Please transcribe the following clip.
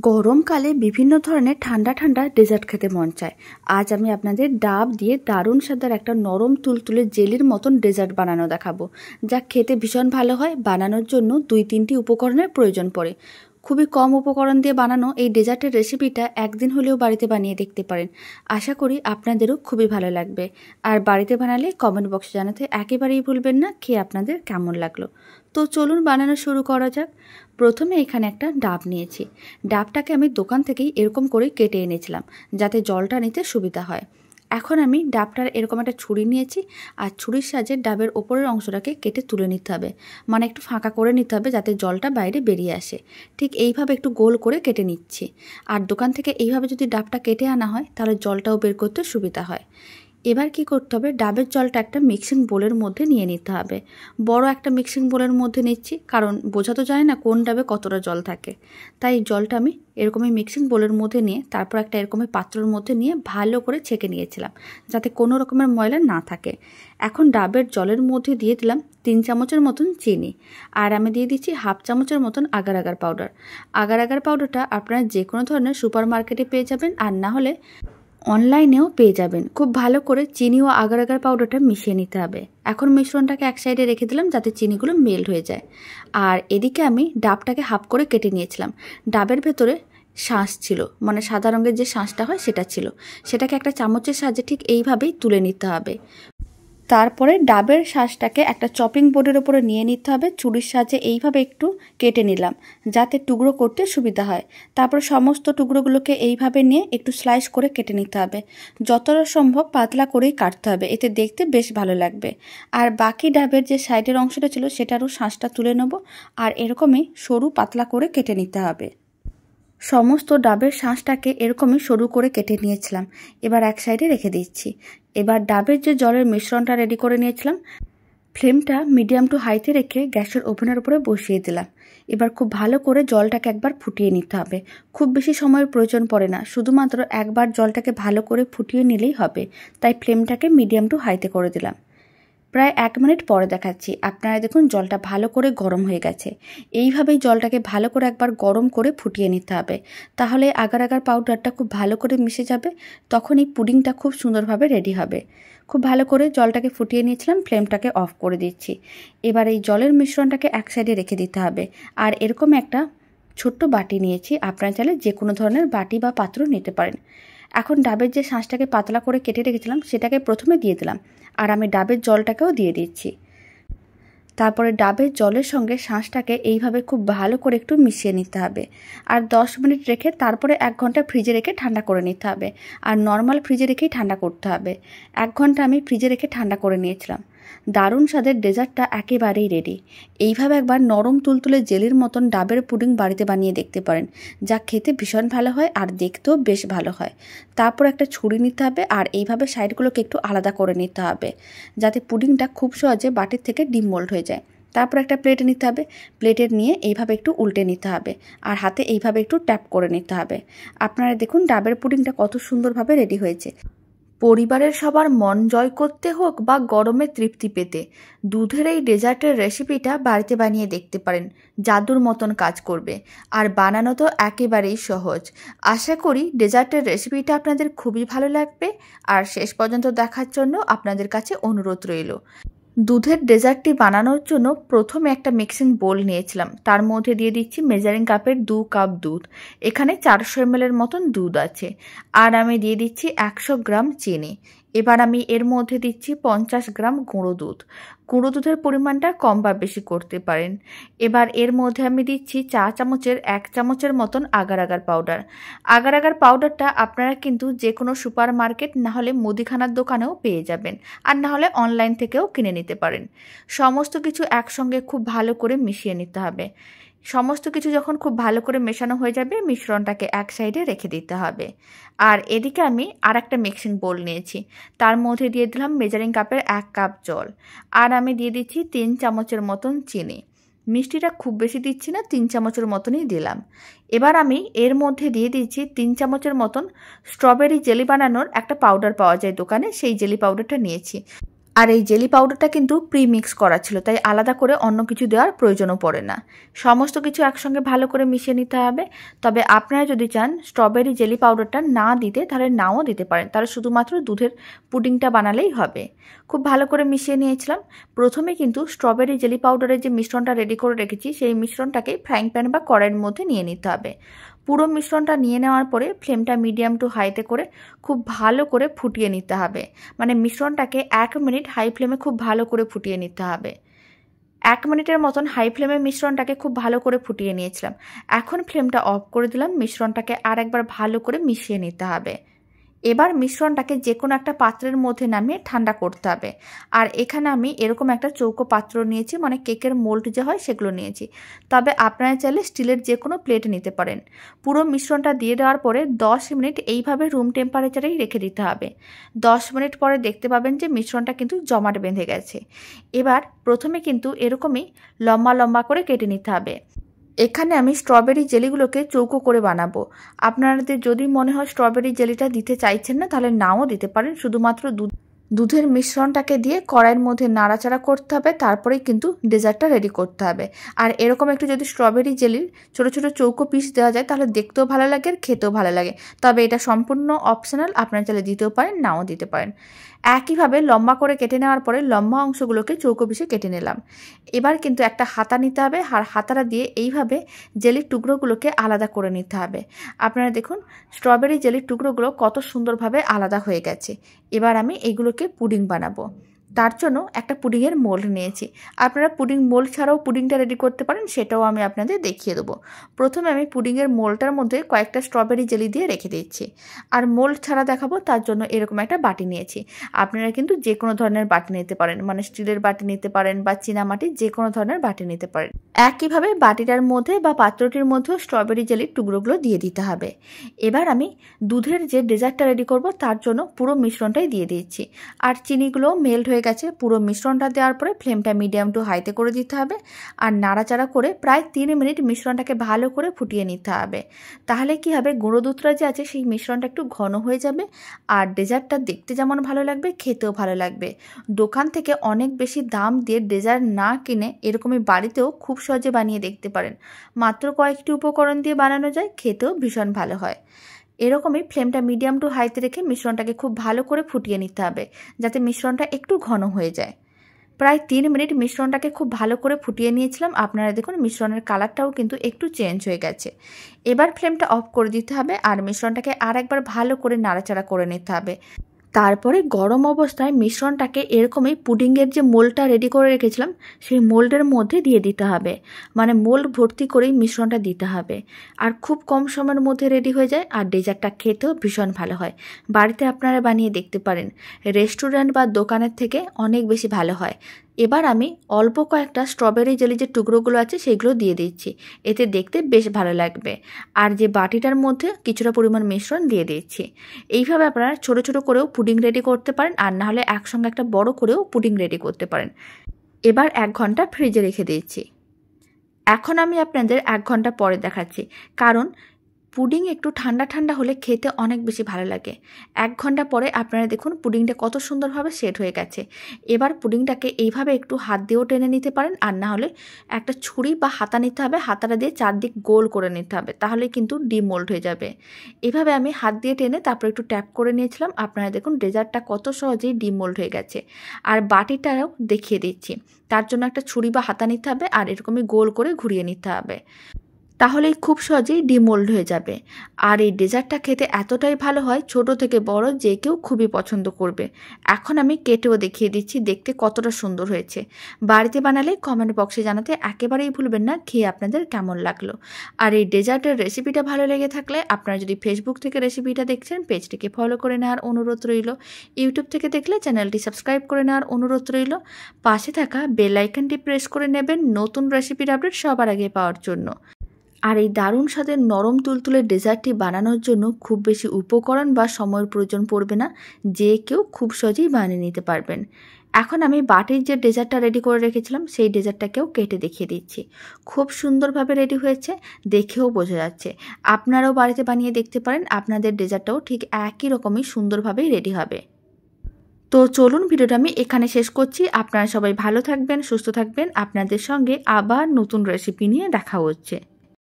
গরমকালে বিভিন্ন ধরনের ঠান্ডা ঠান্ডা ডেজার্ট খেতে মন চায়। আজ আমি আপনাদের ডাব দিয়ে দারুণ স্বাদের একটা নরম তুলতুলে জেলির মতন ডেজার্ট বানানো দেখাবো, যা খেতে ভীষণ ভালো হয়। বানানোর জন্য 2-3টি উপকরণের প্রয়োজন পড়ে। খুবই কম উপকরণ দিয়ে বানানো এই ডেজার্টের রেসিপিটা একদিন হলেও বাড়িতে বানিয়ে দেখতে পারেন। আশা করি আপনাদেরও খুবই ভালো লাগবে। আর বাড়িতে বানালে কমেন্ট বক্সে জানাতে একেবারেই ভুলবেন না খেয়ে আপনাদের কেমন লাগলো। তো চলুন বানানো শুরু করা যাক। প্রথমে এখানে একটা ডাব নিয়েছি। ডাবটাকে আমি দোকান থেকেই এরকম করে কেটে এনেছিলাম, যাতে জলটা নিতে সুবিধা হয়। এখন আমি ডাবটার এরকম একটা ছুরি নিয়েছি, আর ছুরির সাহায্যে ডাবের ওপরের অংশটাকে কেটে তুলে নিতে হবে, মানে একটু ফাঁকা করে নিতে হবে যাতে জলটা বাইরে বেরিয়ে আসে। ঠিক এইভাবে একটু গোল করে কেটে নিচ্ছি। আর দোকান থেকে এইভাবে যদি ডাবটা কেটে আনা হয় তাহলে জলটাও বের করতে সুবিধা হয়। এবার কি করতে হবে, ডাবের জলটা একটা মিক্সিং বোলের মধ্যে নিয়ে নিতে হবে। বড় একটা মিক্সিং বোলের মধ্যে নিচ্ছি, কারণ বোঝা তো যায় না কোন ডাবে কতটা জল থাকে। তাই জলটা আমি এরকমই মিক্সিং বোলের মধ্যে নিয়ে তারপর একটা এরকমই পাত্রের মধ্যে নিয়ে ভালো করে ছেঁকে নিয়েছিলাম, যাতে কোনো রকমের ময়লা না থাকে। এখন ডাবের জলের মধ্যে দিয়ে দিলাম 3 চামচের মতন চিনি, আর আমি দিয়ে দিচ্ছি 1/2 চামচের মতন agar agar powder. Agar agar পাউডারটা আপনারা যে কোনো ধরনের সুপার মার্কেটে পেয়ে যাবেন, আর না হলে অনলাইনেও পেয়ে যাবেন। খুব ভালো করে চিনি ও আগার আগার পাউডারটা মিশিয়ে নিতে হবে। এখন মিশ্রণটাকে এক সাইডে রেখে দিলাম যাতে চিনিগুলো মেল্ট হয়ে যায়। আর এদিকে আমি ডাবটাকে হাফ করে কেটে নিয়েছিলাম। ডাবের ভেতরে শাঁস ছিল, মানে সাদা রঙের যে শাঁসটা হয় সেটা ছিল। সেটাকে একটা চামচের সাহায্যে ঠিক এইভাবেই তুলে নিতে হবে। তারপরে ডাবের শাঁসটাকে একটা চপিং বোর্ডের উপরে নিয়ে নিতে হবে। ছুরির সাহায্যে এইভাবে একটু কেটে নিলাম, যাতে টুকরো করতে সুবিধা হয়। তারপর সমস্ত টুকরোগুলোকে এইভাবে নিয়ে একটু স্লাইস করে কেটে নিতে হবে। যতটা সম্ভব পাতলা করেই কাটতে হবে, এতে দেখতে বেশ ভালো লাগবে। আর বাকি ডাবের যে সাইডের অংশটা ছিল সেটারও শাঁসটা তুলে নেব, আর এরকমই সরু পাতলা করে কেটে নিতে হবে। সমস্ত ডাবের শাঁসটাকে এরকমই সরু করে কেটে নিয়েছিলাম। এবার এক সাইডে রেখে দিচ্ছি। এবার ডাবের যে জলের মিশ্রণটা রেডি করে নিয়েছিলাম, ফ্লেমটা মিডিয়াম টু হাইতে রেখে গ্যাসের ওভেনের উপরে বসিয়ে দিলাম। এবার খুব ভালো করে জলটাকে একবার ফুটিয়ে নিতে হবে। খুব বেশি সময়ের প্রয়োজন পড়ে না, শুধুমাত্র একবার জলটাকে ভালো করে ফুটিয়ে নিলেই হবে। তাই ফ্লেমটাকে মিডিয়াম টু হাইতে করে দিলাম। প্রায় 1 মিনিট পরে দেখাচ্ছি। আপনারা দেখুন জলটা ভালো করে গরম হয়ে গেছে। এইভাবেই জলটাকে ভালো করে একবার গরম করে ফুটিয়ে নিতে হবে, তাহলে আগার আগার পাউডারটা খুব ভালো করে মিশে যাবে। তখনই পুডিংটা খুব সুন্দরভাবে রেডি হবে। খুব ভালো করে জলটাকে ফুটিয়ে নিয়েছিলাম, ফ্লেমটাকে অফ করে দিচ্ছি। এবার এই জলের মিশ্রণটাকে এক সাইডে রেখে দিতে হবে। আর এরকম একটা ছোট্ট বাটি নিয়েছি, আপনারা চাইলে যে কোনো ধরনের বাটি বা পাত্র নিতে পারেন। এখন ডাবের যে শাঁসটাকে পাতলা করে কেটে রেখেছিলাম সেটাকে প্রথমে দিয়ে দিলাম, আর আমি ডাবের জলটাকেও দিয়ে দিচ্ছি। তারপরে ডাবের জলের সঙ্গে শাঁসটাকে এইভাবে খুব ভালো করে একটু মিশিয়ে নিতে হবে। আর 10 মিনিট রেখে তারপরে 1 ঘন্টা ফ্রিজে রেখে ঠান্ডা করে নিতে হবে। আর নর্মাল ফ্রিজে রেখেই ঠান্ডা করতে হবে। 1 ঘন্টা আমি ফ্রিজে রেখে ঠান্ডা করে নিয়েছিলাম। দারুণ স্বাদের ডেজার্টটা একেবারেই রেডি। এইভাবে একবার নরম তুলতুলে জেলির মতন ডাবের পুডিং বাড়িতে বানিয়ে দেখতে পারেন, যা খেতে ভীষণ ভালো হয় আর দেখতেও বেশ ভালো হয়। তারপর একটা ছুরি নিতে হবে, আর এইভাবে সাইডগুলোকে একটু আলাদা করে নিতে হবে, যাতে পুডিংটা খুব সহজে বাটির থেকে ডিমোল্ড হয়ে যায়। তারপর একটা প্লেটে নিতে হবে। প্লেটের নিয়ে এইভাবে একটু উল্টে নিতে হবে, আর হাতে এইভাবে একটু ট্যাপ করে নিতে হবে। আপনারা দেখুন ডাবের পুডিংটা কত সুন্দরভাবে রেডি হয়েছে। পরিবারের সবার মন জয় করতে হোক বা গরমে তৃপ্তি পেতে, দুধের এই ডেজার্টের রেসিপিটা বাড়িতে বানিয়ে দেখতে পারেন। জাদুর মতন কাজ করবে, আর বানানো তো একেবারেই সহজ। আশা করি ডেজার্টের রেসিপিটা আপনাদের খুবই ভালো লাগবে। আর শেষ পর্যন্ত দেখার জন্য আপনাদের কাছে অনুরোধ রইল। দুধের ডেজার্টটি বানানোর জন্য প্রথমে একটা মিক্সিং বোল নিয়েছিলাম, তার মধ্যে দিয়ে দিচ্ছি মেজারিং কাপের 2 কাপ দুধ। এখানে 400 ml এর মতন দুধ আছে। আর আমি দিয়ে দিচ্ছি 100 গ্রাম চিনি। এবার আমি এর মধ্যে দিচ্ছি 50 গ্রাম গুঁড়ো দুধ। গুঁড়ো দুধের পরিমাণটা কম বা বেশি করতে পারেন। এবার এর মধ্যে আমি দিচ্ছি 1 চামচের মতন agar agar powder. Agar agar পাউডারটা আপনারা কিন্তু যে কোনো সুপার মার্কেট না হলে মুদিখানার দোকানেও পেয়ে যাবেন, আর না হলে অনলাইন থেকেও কিনে নিতে পারেন। সমস্ত কিছু একসঙ্গে খুব ভালো করে মিশিয়ে নিতে হবে। সমস্ত কিছু যখন খুব ভালো করে মেশানো হয়ে যাবে, মিশ্রণটাকে এক সাইডে রেখে দিতে হবে। আর এদিকে আমি আর একটা মিক্সিং বোল নিয়েছি, তার মধ্যে দিয়ে দিলাম মেজারিং কাপের 1 কাপ জল। আর আমি দিয়ে দিচ্ছি 3 চামচের মতন চিনি। মিষ্টিটা খুব বেশি দিচ্ছি না, 3 চামচের মতনই দিলাম। এবার আমি এর মধ্যে দিয়ে দিচ্ছি 3 চামচের মতন স্ট্রবেরি জেলি বানানোর একটা পাউডার পাওয়া যায় দোকানে, সেই জেলি পাউডারটা নিয়েছি। আর এই জেলি পাউডারটা কিন্তু প্রিমিক্স করা ছিল, তাই আলাদা করে অন্য কিছু দেওয়ার প্রয়োজনও পড়ে না। সমস্ত কিছু একসঙ্গে ভালো করে মিশিয়ে নিতে হবে। তবে আপনারা যদি চান স্ট্রবেরি জেলি পাউডারটা না দিতে, তাহলে নাও দিতে পারেন, তাহলে শুধুমাত্র দুধের পুডিংটা বানালেই হবে। খুব ভালো করে মিশিয়ে নিয়েছিলাম। প্রথমে কিন্তু স্ট্রবেরি জেলি পাউডারের যে মিশ্রণটা রেডি করে রেখেছি সেই মিশ্রণটাকে ফ্রাইং প্যান বা কড়াইয়ের মধ্যে নিয়ে নিতে হবে। পুরো মিশ্রণটা নিয়ে নেওয়ার পরে ফ্লেমটা মিডিয়াম টু হাইতে করে খুব ভালো করে ফুটিয়ে নিতে হবে। মানে মিশ্রণটাকে 1 মিনিট হাই ফ্লেমে খুব ভালো করে ফুটিয়ে নিতে হবে। 1 মিনিটের মতন হাই ফ্লেমে মিশ্রণটাকে খুব ভালো করে ফুটিয়ে নিয়েছিলাম। এখন ফ্লেমটা অফ করে দিলাম। মিশ্রণটাকে আরেকবার ভালো করে মিশিয়ে নিতে হবে। এবার মিশ্রণটাকে যে কোনো একটা পাত্রের মধ্যে নামিয়ে ঠান্ডা করতে হবে। আর এখানে আমি এরকম একটা চৌকো পাত্র নিয়েছি, মানে কেকের মোল্ড যে হয় সেগুলো নিয়েছি। তবে আপনারা চাইলে স্টিলের যে কোনো প্লেট নিতে পারেন। পুরো মিশ্রণটা দিয়ে দেওয়ার পরে 10 মিনিট এইভাবে রুম টেম্পারেচারেই রেখে দিতে হবে। 10 মিনিট পরে দেখতে পাবেন যে মিশ্রণটা কিন্তু জমাট বেঁধে গেছে। এবার প্রথমে কিন্তু এরকমই লম্বা লম্বা করে কেটে নিতে হবে। এখানে আমি স্ট্রবেরি জেলিগুলোকে চৌকো করে বানাবো। আপনাদের যদি মনে হয় স্ট্রবেরি জেলিটা দিতে চাইছেন না, তাহলে নাও দিতে পারেন। শুধুমাত্র দুধের মিশ্রণটাকে দিয়ে কড়াইয়ের মধ্যে নাড়াচাড়া করতে হবে, তারপরেই কিন্তু ডেজার্টটা রেডি করতে হবে। আর এরকম একটু যদি স্ট্রবেরি জেলির ছোটো ছোটো চৌকো পিস দেওয়া যায় তাহলে দেখতেও ভালো লাগে আর খেতেও ভালো লাগে। তবে এটা সম্পূর্ণ অপশনাল, আপনারা চাইলে দিতেও পারেন, নাও দিতে পারেন। একইভাবে লম্বা করে কেটে নেওয়ার পরে লম্বা অংশগুলোকে চৌকো পিসে কেটে নিলাম। এবার কিন্তু একটা হাতা নিতে হবে, আর হাতাটা দিয়ে এইভাবে জেলির টুকরোগুলোকে আলাদা করে নিতে হবে। আপনারা দেখুন স্ট্রবেরি জেলির টুকরোগুলো কত সুন্দরভাবে আলাদা হয়ে গেছে। এবার আমি এইগুলোকে পুডিং বানাবো। তার জন্য একটা পুডিংয়ের মোল্ড নিয়েছি। আপনারা পুডিং মোল্ড ছাড়াও পুডিংটা রেডি করতে পারেন, সেটাও আমি আপনাদের দেখিয়ে দেবো। প্রথমে আমি পুডিংয়ের মোল্ডটার মধ্যে কয়েকটা স্ট্রবেরি জেলি দিয়ে রেখে দিচ্ছি। আর মোল্ড ছাড়া দেখাবো তার জন্য এরকম একটা বাটি নিয়েছি। আপনারা কিন্তু যে কোনো ধরনের বাটি নিতে পারেন, মানে স্টিলের বাটি নিতে পারেন বা চীনামাটির যে কোনো ধরনের বাটি নিতে পারেন। একইভাবে বাটিটার মধ্যে বা পাত্রটির মধ্যেও স্ট্রবেরি জেলির টুকরোগুলো দিয়ে দিতে হবে। এবার আমি দুধের যে ডেজার্টটা রেডি করব তার জন্য পুরো মিশ্রণটাই দিয়ে দিচ্ছি। আর চিনিগুলো মেল্ট হয়ে গেছে। পুরো মিশ্রণটা দেওয়ার পরে ফ্লেমটা মিডিয়াম টু হাইতে করে দিতে হবে। আর নাড়াচাড়া করে প্রায় 3 মিনিট মিশ্রণটাকে ভালো করে ফুটিয়ে নিতে হবে। তাহলে কি হবে, গুঁড়ো দুধটা যে আছে সেই মিশ্রণটা একটু ঘন হয়ে যাবে। আর ডেজার্টটা দেখতে যেমন ভালো লাগবে, খেতেও ভালো লাগবে। দোকান থেকে অনেক বেশি দাম দিয়ে ডেজার্ট না কিনে এরকমই বাড়িতেও খুব সহজে বানিয়ে দেখতে পারেন। মাত্র কয়েকটি উপকরণ দিয়ে বানানো যায়, খেতেও ভীষণ ভালো হয়। এরকমই ফ্লেমটা মিডিয়াম টু হাইতে রেখে মিশ্রণটাকে খুব ভালো করে ফুটিয়ে নিতে হবে, যাতে মিশ্রণটা একটু ঘন হয়ে যায়। প্রায় 3 মিনিট মিশ্রণটাকে খুব ভালো করে ফুটিয়ে নিয়েছিলাম। আপনারা দেখুন মিশ্রণের কালারটাও কিন্তু একটু চেঞ্জ হয়ে গেছে। এবার ফ্লেমটা অফ করে দিতে হবে আর মিশ্রণটাকে আর একবার ভালো করে নাড়াচাড়া করে নিতে হবে। তারপরে গরম অবস্থায় মিশ্রণটাকে এরকমই পুডিংয়ের যে মোল্ডটা রেডি করে রেখেছিলাম সেই মোল্ডের মধ্যে দিয়ে দিতে হবে। মানে মোল্ড ভর্তি করেই মিশ্রণটা দিতে হবে। আর খুব কম সময়ের মধ্যে রেডি হয়ে যায়। আর ডেজার্টটা খেতেও ভীষণ ভালো হয়। বাড়িতে আপনারা বানিয়ে দেখতে পারেন, রেস্টুরেন্ট বা দোকানের থেকে অনেক বেশি ভালো হয়। এবার আমি অল্প কয়েকটা স্ট্রবেরি জেলি যে টুকরোগুলো আছে সেগুলো দিয়ে দিচ্ছি, এতে দেখতে বেশ ভালো লাগবে। আর যে বাটিটার মধ্যে কিছুটা পরিমাণ মিশ্রণ দিয়ে দিচ্ছি। এইভাবে আপনারা ছোট ছোট করেও পুডিং রেডি করতে পারেন, আর না হলে একসঙ্গে একটা বড় করেও পুডিং রেডি করতে পারেন। এবার 1 ঘন্টা ফ্রিজে রেখে দিচ্ছি। এখন আমি আপনাদের 1 ঘন্টা পরে দেখাচ্ছি, কারণ পুডিং একটু ঠান্ডা ঠান্ডা হলে খেতে অনেক বেশি ভালো লাগে। 1 ঘন্টা পরে আপনারা দেখুন পুডিংটা কত সুন্দরভাবে সেট হয়ে গেছে। এবার পুডিংটাকে এইভাবে একটু হাত দিয়েও টেনে নিতে পারেন, আর না হলে একটা ছুরি বা হাতা নিতে হবে। হাতাটা দিয়ে চারদিক গোল করে নিতে হবে, তাহলে কিন্তু ডিমোল্ড হয়ে যাবে। এভাবে আমি হাত দিয়ে টেনে তারপর একটু ট্যাপ করে নিয়েছিলাম। আপনারা দেখুন ডেজার্টটা কত সহজেই ডিমোল্ড হয়ে গেছে। আর বাটিটাও দেখিয়ে দিচ্ছি। তার জন্য একটা ছুরি বা হাতা নিতে হবে আর এরকমই গোল করে ঘুরিয়ে নিতে হবে, তাহলেই খুব সহজেই ডিমোল্ড হয়ে যাবে। আর এই ডেজার্টটা খেতে এতটাই ভালো হয়, ছোট থেকে বড় যে কেউ খুবই পছন্দ করবে। এখন আমি কেটেও দেখিয়ে দিচ্ছি দেখতে কতটা সুন্দর হয়েছে। বাড়িতে বানালে কমেন্ট বক্সে জানাতে একেবারেই ভুলবেন না খেয়ে আপনাদের কেমন লাগলো। আর এই ডেজার্টের রেসিপিটা ভালো লেগে থাকলে আপনারা যদি ফেসবুক থেকে রেসিপিটা দেখছেন পেজটিকে ফলো করে নেওয়ার অনুরোধ রইল। ইউটিউব থেকে দেখলে চ্যানেলটি সাবস্ক্রাইব করে নেওয়ার অনুরোধ রইল। পাশে থাকা বেল আইকনটি প্রেস করে নেবেন নতুন রেসিপির আপডেট সবার আগে পাওয়ার জন্য। আর এই দারুণ স্বাদের নরম তুলতুলে ডেজার্টটি বানানোর জন্য খুব বেশি উপকরণ বা সময়ের প্রয়োজন পড়বে না, যে কেউ খুব সহজেই বানিয়ে নিতে পারবেন। এখন আমি বাটির যে ডেজার্টটা রেডি করে রেখেছিলাম সেই ডেজার্টটাকেও কেটে দেখিয়ে দিচ্ছি। খুব সুন্দরভাবে রেডি হয়েছে, দেখেও বোঝা যাচ্ছে। আপনারাও বাড়িতে বানিয়ে দেখতে পারেন, আপনাদের ডেজার্টটাও ঠিক একই রকমই সুন্দরভাবেই রেডি হবে। তো চলুন ভিডিওটা আমি এখানে শেষ করছি। আপনারা সবাই ভালো থাকবেন, সুস্থ থাকবেন। আপনাদের সঙ্গে আবার নতুন রেসিপি নিয়ে দেখা হচ্ছে।